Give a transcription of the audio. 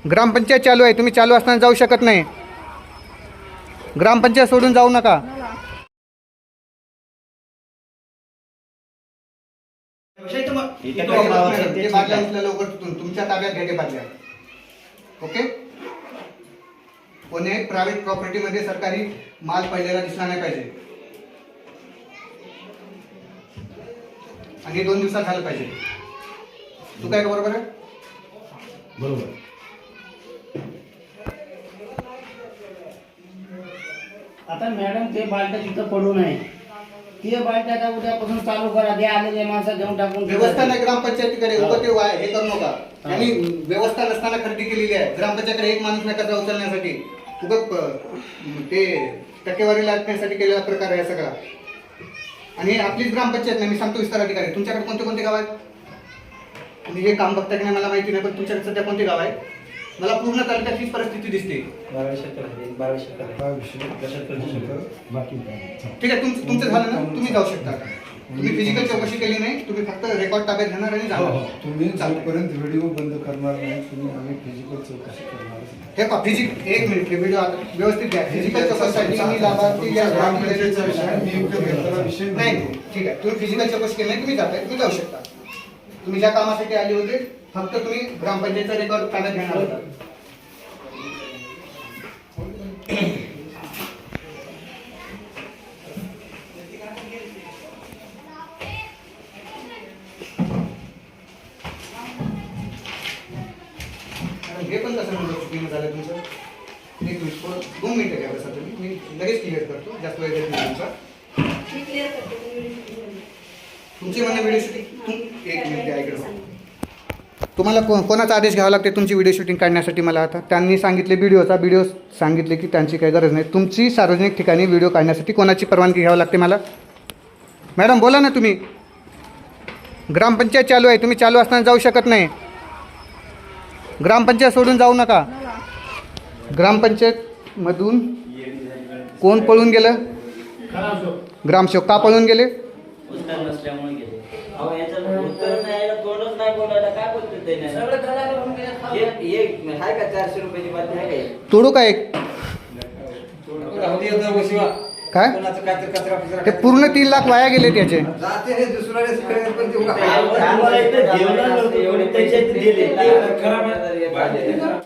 ग्रामपंचायत चालू आहे, तुम्ही चालू असताना जाऊ शकत नाही. ग्रामपंचायत सोडून जाऊ नका. तुमच्या ताब्यात घ्या बादल्या. ओके. कोणी प्रायव्हेट प्रॉपर्टी मध्ये सरकारी माल पडलेला दिसला नाही पाहिजे आणि 2 दिवसात झालं पाहिजे. तू काय बरोबर आहे? बरोबर. आता मॅडम ते बालट्या तिथं पडू नये. ते बालट्या आता उद्यापासून चालू करा. द्या आलेल्या माणसं घेऊन टाकून. व्यवस्था नाही ग्रामपंचायतीकडे. उभं ते हे करू नका. आणि व्यवस्था नसताना खरेदी केलेली आहे. ग्रामपंचायतीकडे एक माणूस नाही कचरा उचलण्यासाठी. ते टक्केवारी लागण्यासाठी केलेला प्रकार आहे सगळा. आणि आपलीच ग्रामपंचायत नाही, मी सांगतो विस्तार अधिकारी. तुमच्याकडे कोणते कोणते गाव आहेत? तुम्ही हे काम बघता की नाही मला माहिती नाही, पण तुमच्याकडे सध्या कोणते गाव आहे? मला पूर्ण तालुक्यात हीच परिस्थिती दिसते. ठीक आहे, तुमचं झालं ना, तुम्ही जाऊ शकता. तुम्ही फिजिकल चौकशी केली नाही, तुम्ही फक्त रेकॉर्ड ताब्यात घेणार आणि जाणार. तुम्ही जोपर्यंत व्हिडिओ बंद करणार नाही तुम्ही आम्ही फिजिकल चौकशी करणार. हे पहा, एक मिनिट, हे व्हिडिओ व्यवस्थित घ्या. फिजिकल चौकशीसाठी मी लाभार्थी ग्रामपंचायतीचा विषय नियुक्त घेतलेला विषय नाही. ठीक आहे, तुम्ही फिजिकल चौकशी केली नाही, तुम्ही जाताय, तुम्ही जाऊ शकता. तुम्ही ज्या कामासाठी आले होते फक्त तुम्ही ग्रामपंचायतचा रेकॉर्ड ताब्यात घेणार होता. हे पण कसं चुकीनं झालं तुमचं? 1 मिनिट, 2 मिनिटं घ्या बसा तुम्ही. मी लगेच क्लिअर करतो, जास्त वेळ देत नाही तुमचा. तुमची म्हणणे व्हिडिओ शूटिंग 1 मिनिट द्या इकडे. तुम्हाला कोणाचा आदेश घ्यावा लागते तुमची व्हिडिओ शूटिंग काढण्यासाठी? मला आता त्यांनी सांगितले व्हिडिओ सांगितले की त्यांची काही गरज नाही. तुमची सार्वजनिक ठिकाणी व्हिडिओ काढण्यासाठी कोणाची परवानगी घ्यावी लागते मला? मॅडम बोला ना तुम्ही. ग्रामपंचायत चालू आहे, तुम्ही चालू असताना जाऊ शकत नाही. ग्रामपंचायत सोडून जाऊ नका. ग्रामपंचायत मधून कोण पळून गेलं? ग्रामसेवक. का पळून गेले? तोडू काय? काय ते पूर्ण 3 लाख वाया गेले त्याचे.